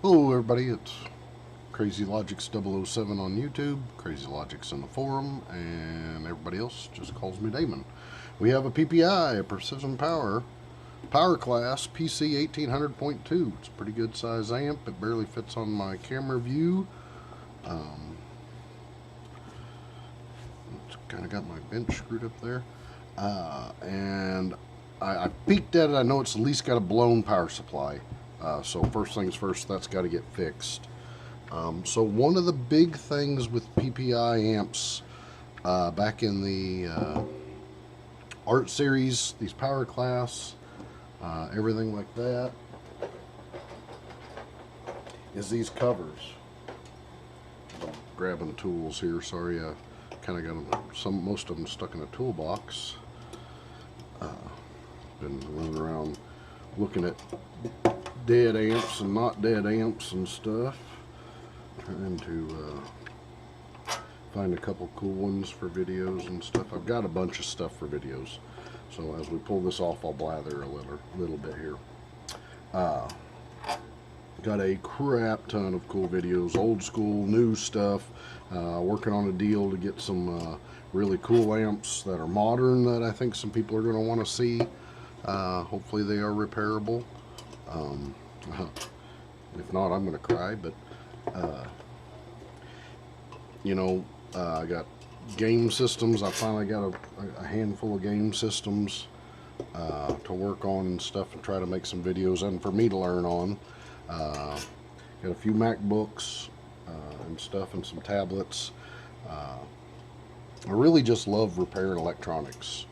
Hello everybody, it's Crazy Logics 007 on YouTube, Crazy Logics in the forum, and everybody else just calls me Damon. We have a PPI, a Precision Power Class PC1800.2. It's a pretty good size amp. It barely fits on my camera view. It's kind of got my bench screwed up there. And I peeked at it. I know it's at least got a blown power supply. So first things first, that's got to get fixed. So one of the big things with PPI amps back in the art series, these power class, everything like that, is these covers. I'm grabbing tools here. Sorry, I kind of got most of them stuck in a toolbox. Been running around looking at dead amps and not dead amps and stuff, trying to find a couple cool ones for videos and stuff. I've got a bunch of stuff for videos, so as we pull this off, I'll blather a little bit here. Got a crap ton of cool videos, old school, new stuff. Working on a deal to get some really cool amps that are modern that I think some people are going to want to see. Hopefully they are repairable. If not, I'm going to cry, but I got game systems. I finally got a handful of game systems to work on and stuff, and try to make some videos and for me to learn on. Got a few MacBooks and stuff, and some tablets. I really just love repairing electronics.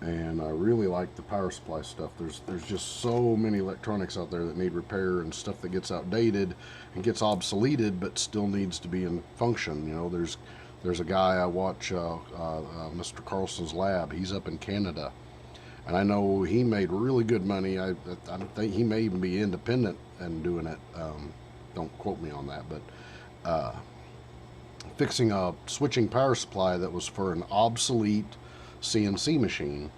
And I really like the power supply stuff. There's just so many electronics out there that need repair, and stuff that gets outdated and gets obsoleted but still needs to be in function. You know, there's a guy I watch, Mr. Carlson's Lab. He's up in Canada, and I know he made really good money. I think he may even be independent and doing it. Don't quote me on that, but fixing a switching power supply that was for an obsolete CNC machine,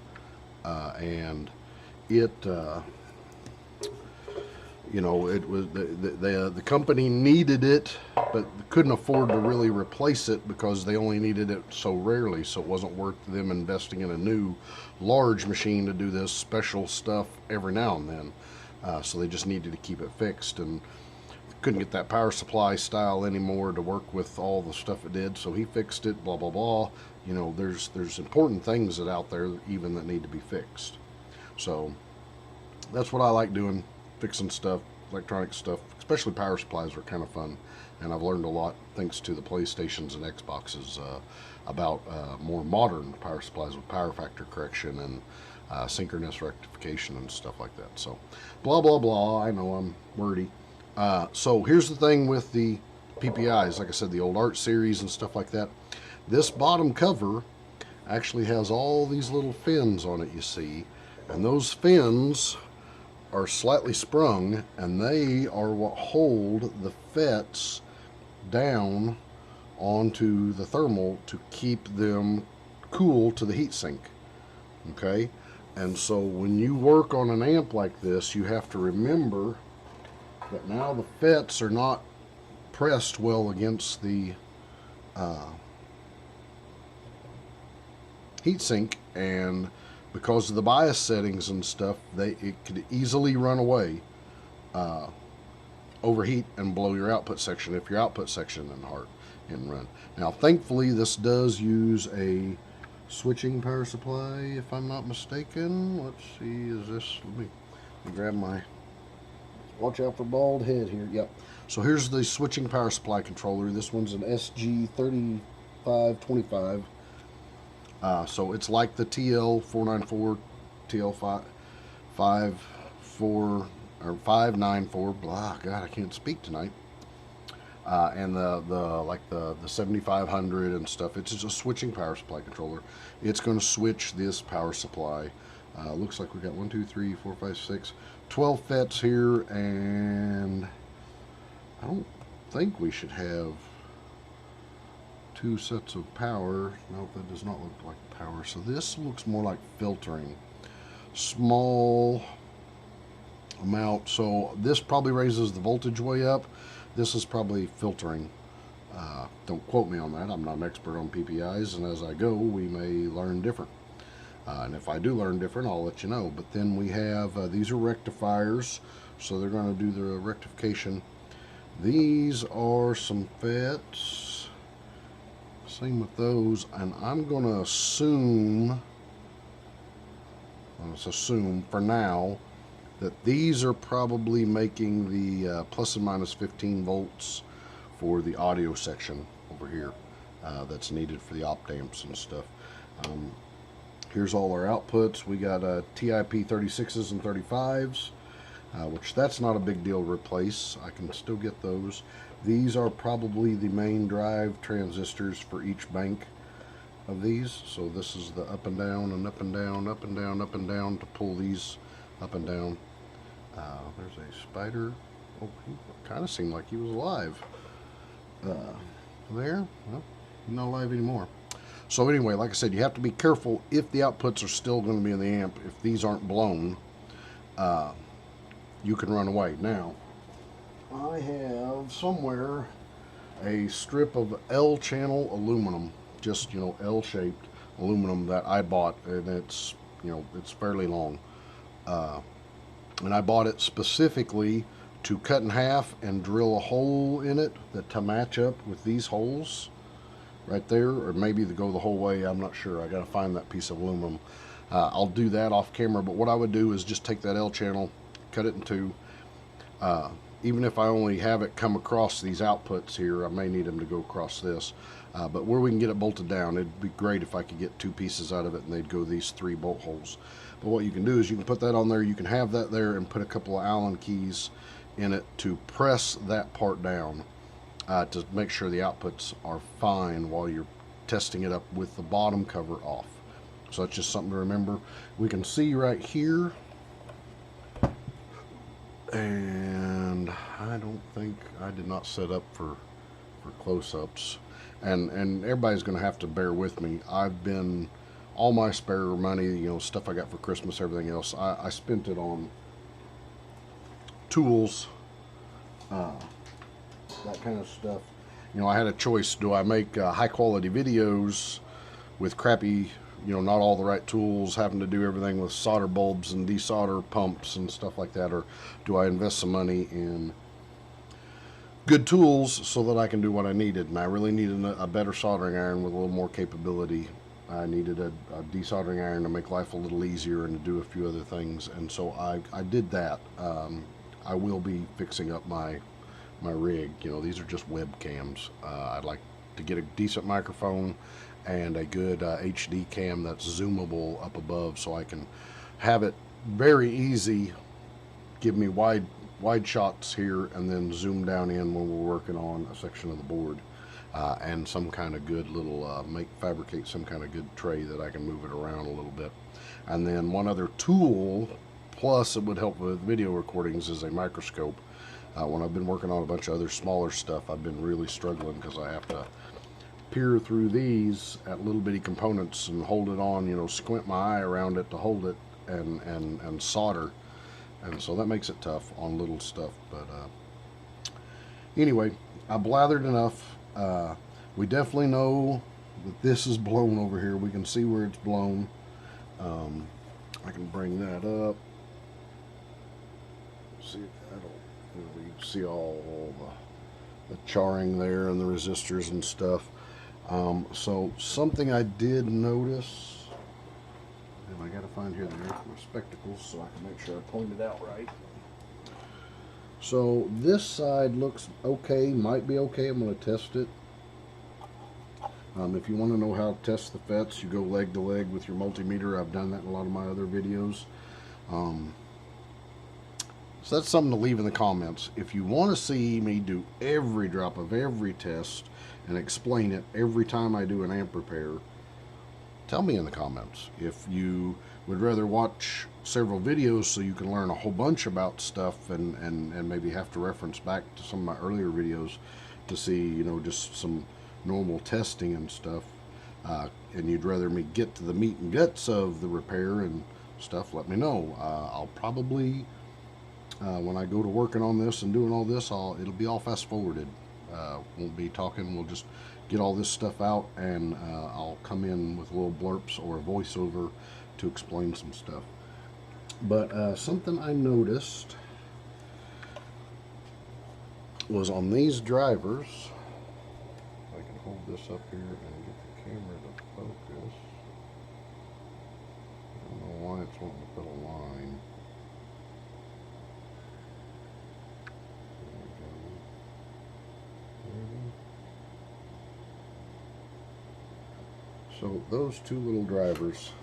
and it it was the company needed it but couldn't afford to really replace it because they only needed it so rarely, so it wasn't worth them investing in a new large machine to do this special stuff every now and then. So they just needed to keep it fixed, and couldn't get that power supply style anymore to work with all the stuff it did, so he fixed it, blah blah blah. You know, there's important things that out there even that need to be fixed. So that's what I like doing, fixing stuff, electronic stuff, especially power supplies are kind of fun, and I've learned a lot thanks to the PlayStations and Xboxes about more modern power supplies with power factor correction and synchronous rectification and stuff like that. So blah blah blah, I know I'm wordy. So here's the thing with the PPIs, like I said, the old art series and stuff like that. This bottom cover actually has all these little fins on it, you see, and those fins are slightly sprung, and they are what hold the FETs down onto the thermal to keep them cool to the heatsink. Okay, and so when you work on an amp like this, you have to remember that now the FETs are not pressed well against the heatsink, and because of the bias settings and stuff, it could easily run away, overheat, and blow your output section if your output section didn't run. Now, thankfully, this does use a switching power supply, if I'm not mistaken. Let's see, is this? Let me grab my. Watch out for bald head here. Yep. So here's the switching power supply controller. This one's an SG3525. So it's like the TL494, TL54 or 594. Blah, God, I can't speak tonight. And the 7500 and stuff. It's just a switching power supply controller. It's going to switch this power supply. Looks like we got 1, 2, 3, 4, 5, 6, 12 FETs here, and I don't think we should have 2 sets of power. No, that does not look like power. So this looks more like filtering. Small amount. So this probably raises the voltage way up. This is probably filtering. Don't quote me on that. I'm not an expert on PPIs, and as I go, we may learn different. And if I do learn different, I'll let you know. But then we have, these are rectifiers, so they're going to do the rectification. These are some FETs. Same with those, and I'm going to assume, let's assume for now, that these are probably making the plus and minus 15 volts for the audio section over here that's needed for the op amps and stuff. Here's all our outputs. We got TIP 36s and 35s, which that's not a big deal to replace. I can still get those. These are probably the main drive transistors for each bank of these. So this is the up and down and up and down, up and down, up and down to pull these up and down. There's a spider. Oh, he kind of seemed like he was alive. There, well, he's not alive anymore. So anyway, like I said, you have to be careful if the outputs are still going to be in the amp. If these aren't blown, you can run away. Now, I have somewhere a strip of L-channel aluminum, just, you know, L-shaped aluminum that I bought, and it's, you know, it's fairly long. And I bought it specifically to cut in half and drill a hole in it to match up with these holes right there, or maybe to go the whole way. I'm not sure. I got to find that piece of aluminum. I'll do that off camera, but what I would do is just take that L channel, cut it in two. Even if I only have it come across these outputs here, I may need them to go across this. But where we can get it bolted down, it'd be great if I could get two pieces out of it and they'd go these 3 bolt holes. But what you can do is you can put that on there, you can have that there, and put a couple of Allen keys in it to press that part down to make sure the outputs are fine while you're testing it up with the bottom cover off. So that's just something to remember. We can see right here, and I don't think, I did not set up for close-ups, and everybody's going to have to bear with me. I've been, all my spare money, you know, stuff I got for Christmas, everything else, I spent it on tools, that kind of stuff. You know, I had a choice. Do I make high quality videos with crappy, you know, not all the right tools, having to do everything with solder bulbs and desolder pumps and stuff like that, or do I invest some money in good tools so that I can do what I needed? And I really needed a better soldering iron with a little more capability. I needed a desoldering iron to make life a little easier and to do a few other things, and so I did that. I will be fixing up my rig. You know, these are just webcams. I'd like to get a decent microphone and a good HD cam that's zoomable up above, so I can have it very easy, give me wide shots here, and then zoom down in when we're working on a section of the board, and some kind of good little fabricate some kind of good tray that I can move it around a little bit. And then one other tool, plus it would help with video recordings, is a microscope. When I've been working on a bunch of other smaller stuff, I've been really struggling because I have to peer through these at little bitty components and hold it on, you know, squint my eye around it to hold it and solder, and so that makes it tough on little stuff. But anyway, I blathered enough. We definitely know that this is blown over here. We can see where it's blown. I can bring that up. See, you can see all the charring there and the resistors and stuff. So something I did notice, and I gotta find here my spectacles so I can make sure I point it out right. So this side looks okay, might be okay. I'm going to test it. If you want to know how to test the FETs, you go leg to leg with your multimeter. I've done that in a lot of my other videos. So that's something to leave in the comments. If you want to see me do every drop of every test and explain it every time I do an amp repair, tell me in the comments. If you would rather watch several videos so you can learn a whole bunch about stuff and maybe have to reference back to some of my earlier videos to see, you know, just some normal testing and stuff, and you'd rather me get to the meat and guts of the repair and stuff, let me know. I'll probably when I go to working on this and doing all this, it'll be all fast forwarded. Won't be talking. We'll just get all this stuff out, and I'll come in with little blurps or a voiceover to explain some stuff. But something I noticed was on these drivers. I can hold this up here and get the camera to focus. I don't know why it's wanting to put a line. So those two little drivers,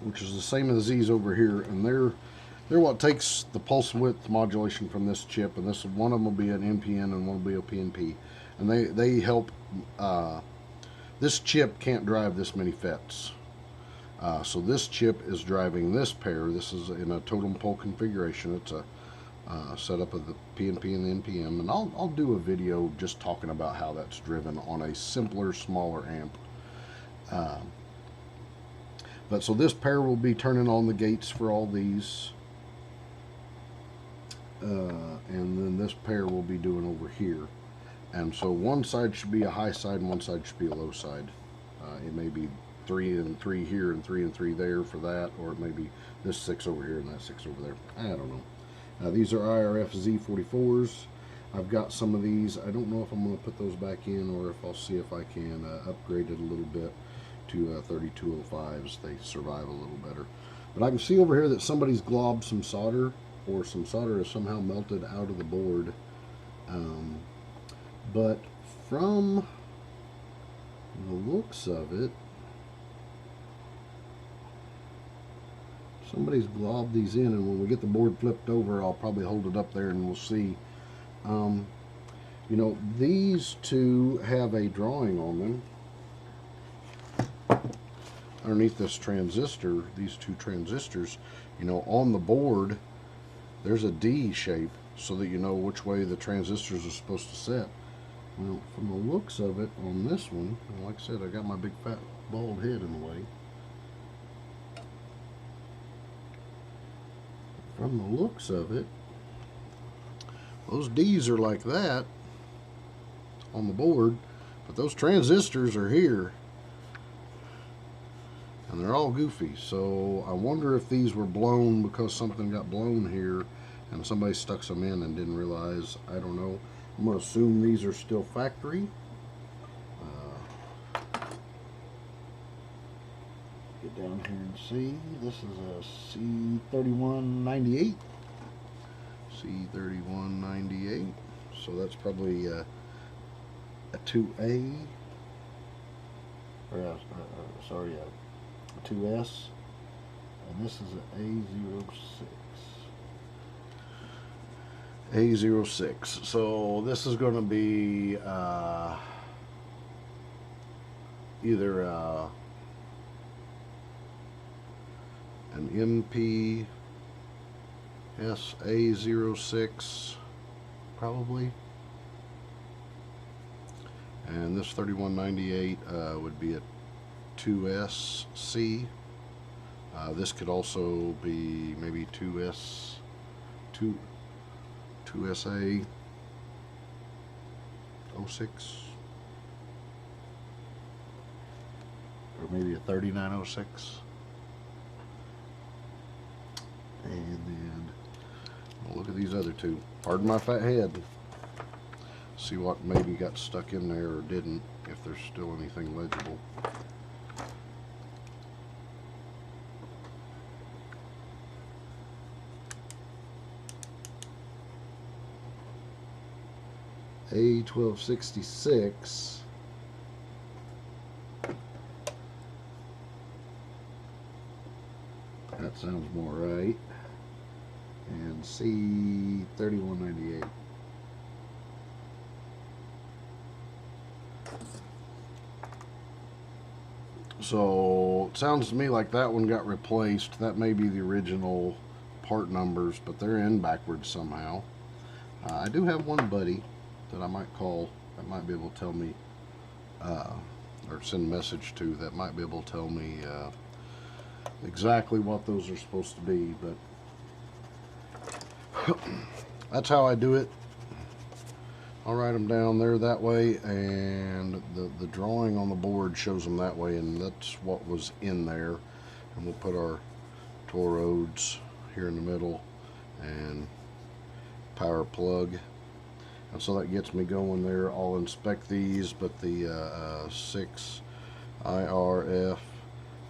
which is the same as these over here, and they're what takes the pulse width modulation from this chip, and this one of them will be an NPN and one will be a PNP, and they help. This chip can't drive this many FETs, so this chip is driving this pair. This is in a totem pole configuration. It's a setup of the PNP and the NPM, and I'll do a video just talking about how that's driven on a simpler, smaller amp. But so this pair will be turning on the gates for all these, and then this pair will be doing over here. And so one side should be a high side and one side should be a low side. It may be 3 and 3 here and 3 and 3 there for that, or it may be this 6 over here and that 6 over there. I don't know. These are IRF Z44s. I've got some of these. I don't know if I'm going to put those back in or if I'll see if I can upgrade it a little bit to 3205s. They survive a little better. But I can see over here that somebody's globbed some solder, or some solder is somehow melted out of the board. But from the looks of it, somebody's globbed these in, and when we get the board flipped over, I'll probably hold it up there and we'll see. You know, these two have a drawing on them. Underneath this transistor, these two transistors, you know, on the board, there's a D shape so that you know which way the transistors are supposed to set. Well, from the looks of it on this one, and like I said, I got my big fat bald head in the way. From the looks of it, those D's are like that on the board, but those transistors are here, and they're all goofy. So I wonder if these were blown because something got blown here and somebody stuck some in and didn't realize. I don't know. I'm going to assume these are still factory. Get down here and see. This is a C3198. C3198. So that's probably a 2A. Or sorry, a 2S. And this is an A06. A06. So this is going to be either an MP SA06 probably, and this 3198 would be a 2SC. This could also be maybe 2SA 06, or maybe a 3906. And then look at these other two. Pardon my fat head. See what maybe got stuck in there or didn't, if there's still anything legible. A1266. That sounds more right. And C3198. So it sounds to me like that one got replaced. That may be the original part numbers, but they're in backwards somehow. I do have one buddy that I might call that might be able to tell me, or send a message to, that might be able to tell me exactly what those are supposed to be. But That's how I do it. I'll write them down there that way, and the drawing on the board shows them that way, and that's what was in there. And we'll put our toroids here in the middle and power plug, and so that gets me going there. I'll inspect these, but the 6 IRF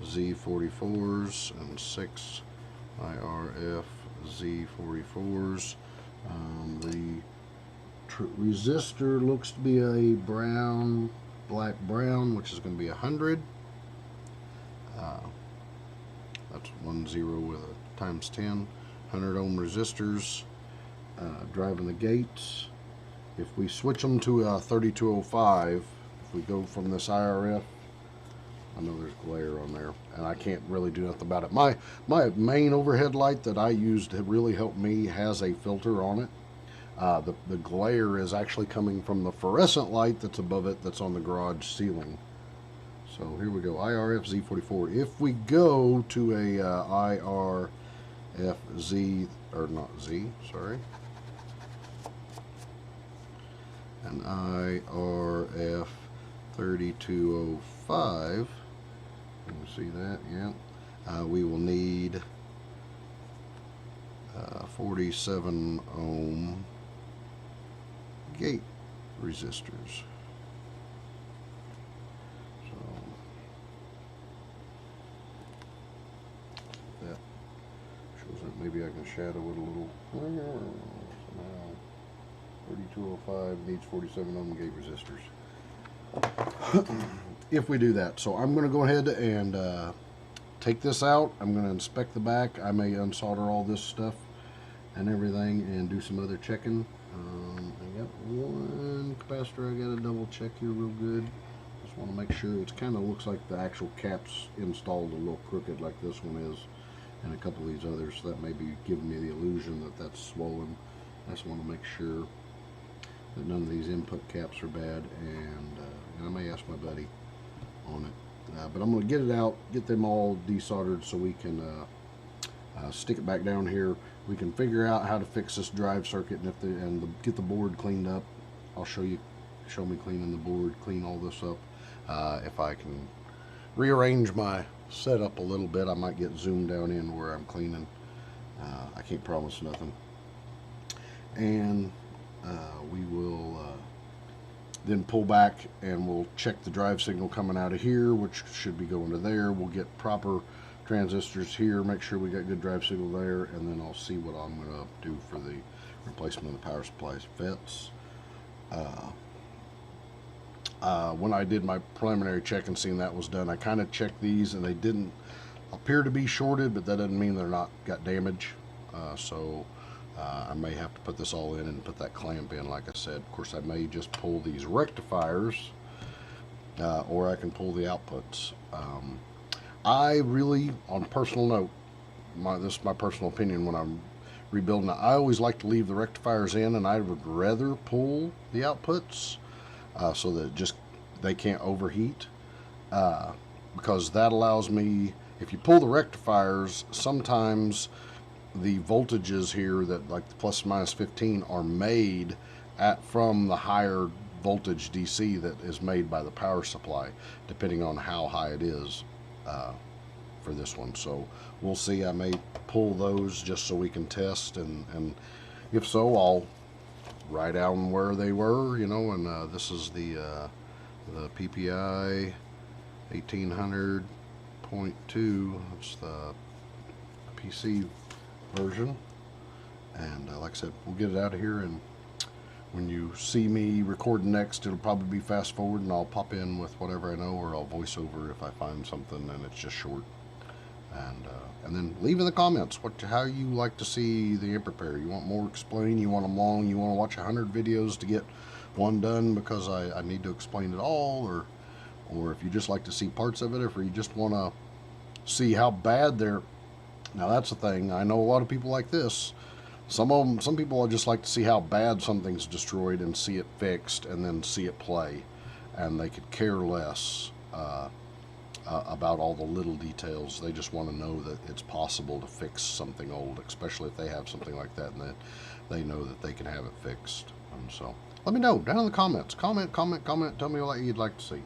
Z44s and 6 IRF Z44s. The resistor looks to be a brown, black brown, which is going to be 100. That's 10 with a times 10, 100 ohm resistors. Driving the gates. If we switch them to a 3205, if we go from this IRF, I know there's glare on there, and I can't really do nothing about it. My main overhead light that I used to really help me has a filter on it. The glare is actually coming from the fluorescent light that's above it, that's on the garage ceiling. So here we go, IRF Z44. If we go to a IRF Z, or not Z, sorry, an IRF 3205, you can see that, yeah. We will need 47 ohm gate resistors. So that shows that maybe I can shadow it a little. Somehow 3205 needs 47 ohm gate resistors. If we do that, so I'm going to go ahead and take this out. I'm going to inspect the back. I may unsolder all this stuff and everything and do some other checking. I got one capacitor I got to double check here real good. Just want to make sure. It kind of looks like the actual cap's installed a little crooked like this one is, and a couple of these others, so that may be giving me the illusion that that's swollen. I just want to make sure that none of these input caps are bad, and I may ask my buddy on it. But I'm going to get it out, get them all desoldered so we can stick it back down here. We can figure out how to fix this drive circuit, and get the board cleaned up. I'll show me cleaning the board, clean all this up. If I can rearrange my setup a little bit, I might get zoomed down in where I'm cleaning. I can't promise nothing. And we will then pull back and we'll check the drive signal coming out of here, which should be going to there. We'll get proper transistors here, make sure we got good drive signal there, and then I'll see what I'm going to do for the replacement of the power supply's FETs. When I did my preliminary check and seeing that was done, I kind of checked these and they didn't appear to be shorted, but that doesn't mean they're not got damage. So I may have to put this all in and put that clamp in, like I said. Of course, I may just pull these rectifiers, or I can pull the outputs. I really, on personal note, this is my personal opinion when I'm rebuilding it, I always like to leave the rectifiers in, and I would rather pull the outputs so that they can't overheat, because that allows me, if you pull the rectifiers, sometimes the voltages here that like the plus minus 15 are made from the higher voltage DC that is made by the power supply, depending on how high it is for this one. So we'll see. I may pull those just so we can test, and if so, I'll write down where they were, and this is the PPI 1800.2. It's the PC version, and like I said, we'll get it out of here, and when you see me recording next, it'll probably be fast forward, and I'll pop in with whatever I know, or I'll voice over if I find something and it's just short. And then leave in the comments how you like to see the Amplifier. You want more explain, you want them long, you want to watch 100 videos to get one done because I need to explain it all, or if you just like to see parts of it, or if you just want to see how bad they're. Now that's the thing, I know a lot of people like this. Some people just like to see how bad something's destroyed and see it fixed and then see it play, and they could care less about all the little details. They just want to know that it's possible to fix something old, especially if they have something like that and that they know that they can have it fixed. And so let me know down in the comments. Comment. Tell me what you'd like to see.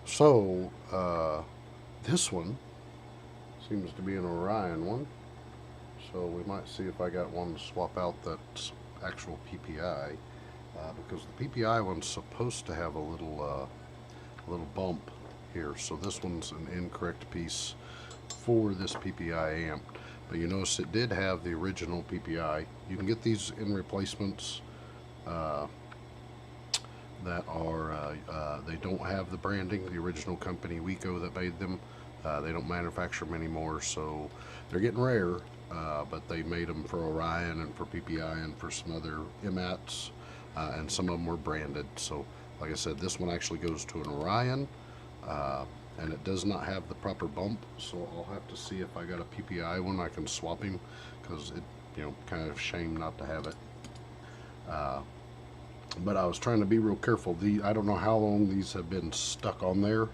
So, this one seems to be an Orion one. So we might see if I got one to swap out that's actual PPI, because the PPI one's supposed to have a little bump here. So this one's an incorrect piece for this PPI amp. But you notice it did have the original PPI. You can get these in replacements that are they don't have the branding. The original company Wico that made them, they don't manufacture them anymore, so they're getting rare. But they made them for Orion and for PPI and for some other MATs, and some of them were branded. So like I said, this one actually goes to an Orion, and it does not have the proper bump, so I'll have to see if I got a PPI one I can swap him, because it, you know, kind of shame not to have it. But I was trying to be real careful. I don't know how long these have been stuck on there,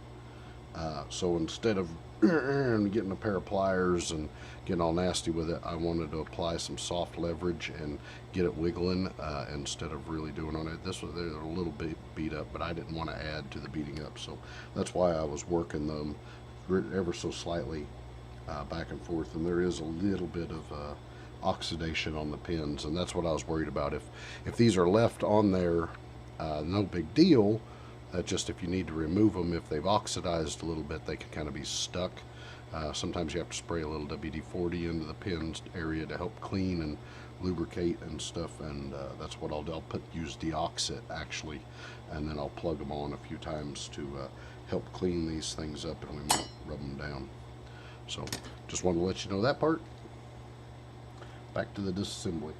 so instead of getting a pair of pliers and getting all nasty with it, I wanted to apply some soft leverage and get it wiggling, instead of really doing on it. This was, they're a little bit beat up, but I didn't want to add to the beating up, so that's why I was working them ever so slightly back and forth. And there is a little bit of oxidation on the pins, and that's what I was worried about. If these are left on there, no big deal. Just if you need to remove them, if they've oxidized a little bit, they can kind of be stuck. Sometimes you have to spray a little WD-40 into the pins area to help clean and lubricate and stuff, and that's what I'll do. I'll use deoxit actually, and then I'll plug them on a few times to help clean these things up, and we won't rub them down. So just wanted to let you know that part. Back to the disassembly.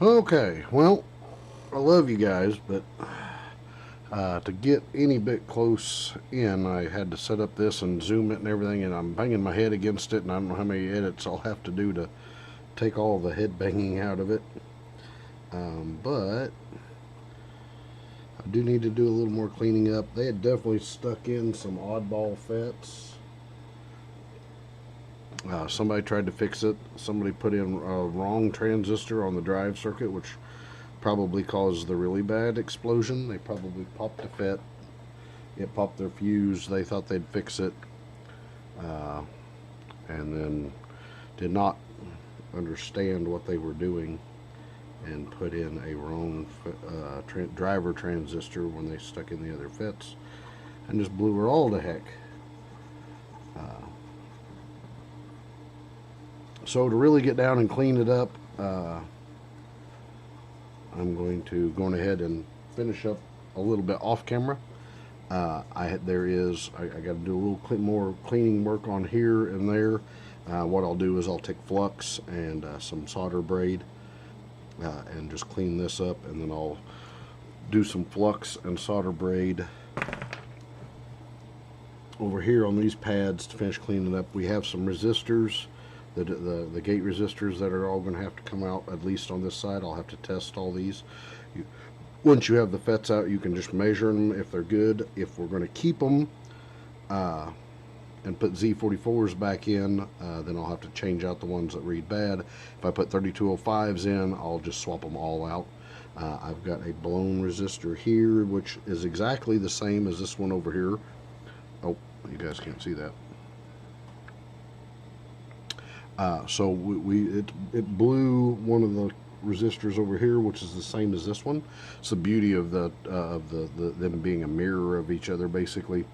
Okay, well, I love you guys, but to get any bit close in, I had to set up this and zoom it and everything, and I'm banging my head against it, and I don't know how many edits I'll have to do to take all the head banging out of it. But I do need to do a little more cleaning up. They had definitely stuck in some oddball FETs. Somebody tried to fix it. Somebody put in a wrong transistor on the drive circuit, which probably caused the really bad explosion. They probably popped a FET. It popped their fuse. They thought they'd fix it, and then did not understand what they were doing and put in a wrong driver transistor when they stuck in the other FETs, and just blew her all to heck. So to really get down and clean it up, I'm going to go ahead and finish up a little bit off camera. I got to do a little more cleaning work on here and there. What I'll do is I'll take flux and some solder braid and just clean this up, and then I'll do some flux and solder braid over here on these pads to finish cleaning up. We have some resistors, the gate resistors, that are all going to have to come out, at least on this side. I'll have to test all these. Once you have the FETs out, you can just measure them if they're good. If we're going to keep them and put Z44s back in, then I'll have to change out the ones that read bad. If I put 3205s in, I'll just swap them all out. I've got a blown resistor here, which is exactly the same as this one over here. Oh, you guys can't see that. So it blew one of the resistors over here, which is the same as this one. It's the beauty of them being a mirror of each other, basically.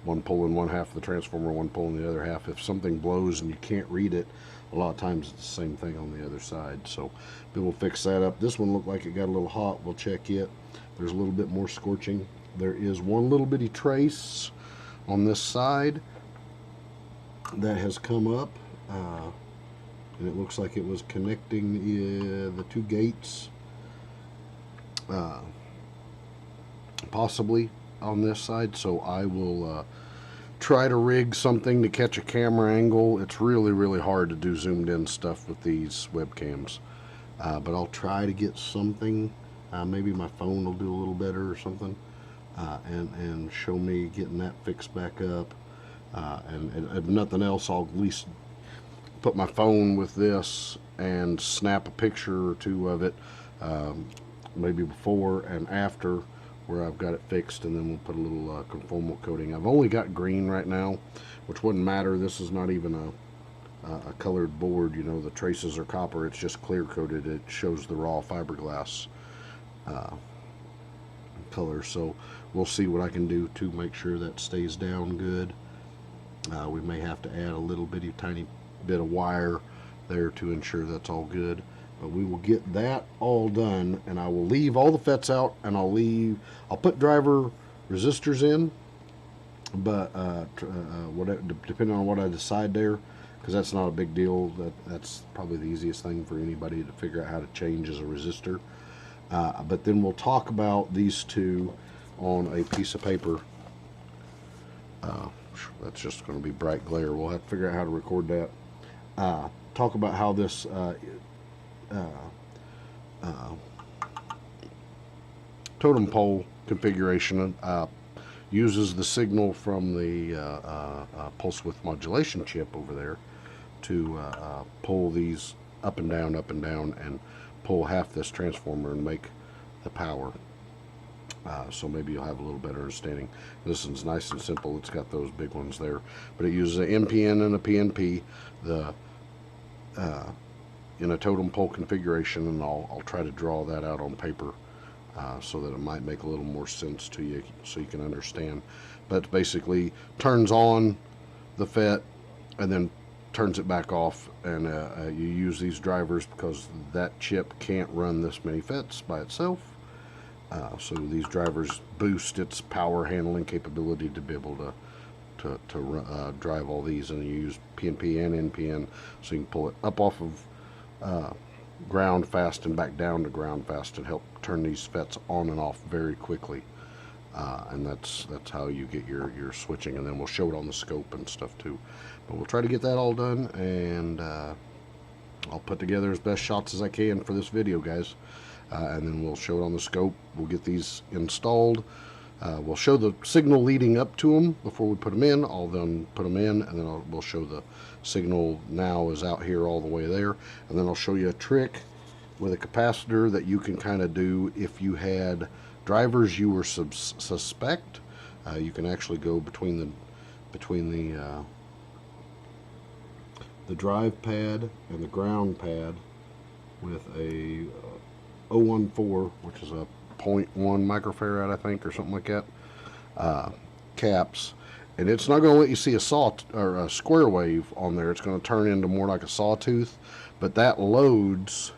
One pulling one half of the transformer, one pulling the other half. If something blows and you can't read it, a lot of times it's the same thing on the other side. So we'll fix that up. This one looked like it got a little hot. We'll check it. There's a little bit more scorching. There is one little bitty trace on this side that has come up, and it looks like it was connecting the two gates, possibly on this side. So I will try to rig something to catch a camera angle. It's really hard to do zoomed in stuff with these webcams, but I'll try to get something. Maybe my phone will do a little better or something, and show me getting that fixed back up. And if nothing else, I'll at least put my phone with this and snap a picture or two of it, maybe before and after, where I've got it fixed, and then we'll put a little conformal coating. I've only got green right now, which wouldn't matter. This is not even a colored board. You know, the traces are copper. It's just clear coated. It shows the raw fiberglass color. So we'll see what I can do to make sure that stays down good. We may have to add a little tiny bit of wire there to ensure that's all good, but we will get that all done, and I will leave all the FETs out, and I'll put driver resistors in, but depending on what I decide there, because that's not a big deal. That's probably the easiest thing for anybody to figure out how to change as a resistor. But then we'll talk about these two on a piece of paper. That's just going to be bright glare. We'll have to figure out how to record that. Talk about how this totem pole configuration uses the signal from the pulse width modulation chip over there to pull these up and down, and pull half this transformer and make the power. So maybe you'll have a little better understanding. This one's nice and simple. It's got those big ones there, but it uses an NPN and a PNP in a totem pole configuration, and I'll try to draw that out on paper so that it might make a little more sense to you, so you can understand. But basically turns on the FET and then turns it back off, and you use these drivers because that chip can't run this many FETs by itself. So these drivers boost its power handling capability to be able to drive all these, and you use PNP and NPN, so you can pull it up off of ground fast and back down to ground fast and help turn these FETs on and off very quickly. And that's how you get your switching, and then we'll show it on the scope and stuff too. But we'll try to get that all done, and I'll put together as best shots as I can for this video, guys. And then we'll show it on the scope. We'll get these installed. We'll show the signal leading up to them before we put them in. I'll then put them in, and then we'll show the signal now is out here all the way there. And then I'll show you a trick with a capacitor that you can kind of do if you had drivers you were suspect. You can actually go between the drive pad and the ground pad with a 014, which is a 0.1 microfarad, I think, or something like that, caps, and it's not going to let you see a a square wave on there. It's going to turn into more like a sawtooth, but that loads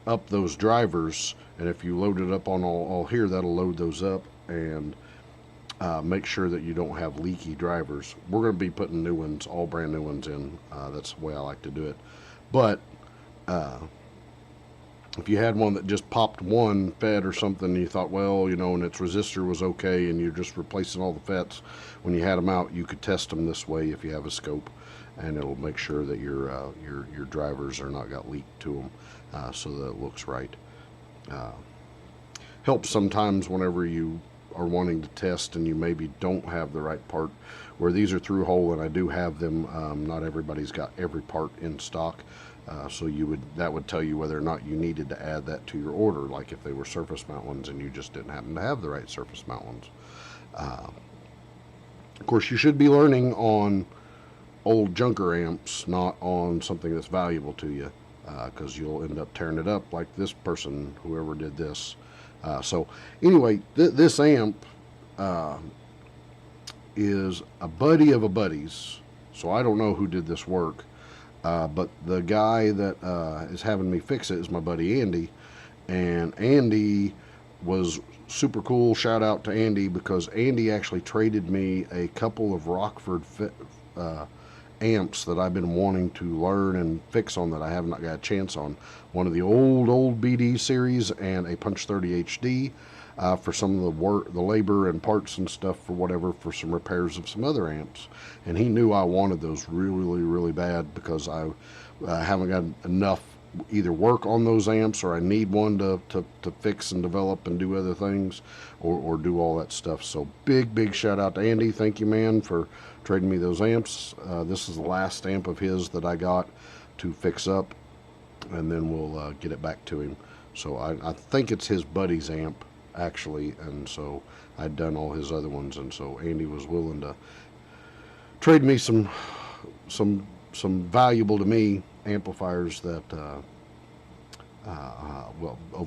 up those drivers, and if you load it up on all here, that'll load those up and make sure that you don't have leaky drivers. We're going to be putting new ones, all brand new ones in. That's the way I like to do it. But if you had one that just popped one FET or something, and you thought, well, you know, and its resistor was okay, and you're just replacing all the FETs, when you had them out, you could test them this way if you have a scope, and it'll make sure that your drivers are not got leaked to them, so that it looks right. Helps sometimes whenever you are wanting to test and you maybe don't have the right part, where these are through hole, and I do have them. Not everybody's got every part in stock, so that would tell you whether or not you needed to add that to your order, like if they were surface mount ones and you just didn't happen to have the right surface mount ones. Of course, you should be learning on old junker amps, not on something that's valuable to you, because you'll end up tearing it up like this person, whoever did this. So anyway, this amp is a buddy of a buddy's, so I don't know who did this work, but the guy that is having me fix it is my buddy Andy, and Andy was super cool. Shout out to Andy, because Andy actually traded me a couple of Rockford amps that I've been wanting to learn and fix on that I have not got a chance on. One of the old BD series and a Punch 30 HD for some of the work, the labor and parts and stuff for whatever, for some repairs of some other amps. And he knew I wanted those really bad, because I haven't got enough either work on those amps, or I need one to fix and develop and do other things, or do all that stuff. So big shout out to Andy. Thank you, man, for trading me those amps. This is the last amp of his that I got to fix up, and then we'll get it back to him. So I think it's his buddy's amp actually, and so I'd done all his other ones, and so Andy was willing to trade me some valuable to me amplifiers that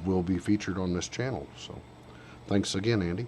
will be featured on this channel. So thanks again, Andy.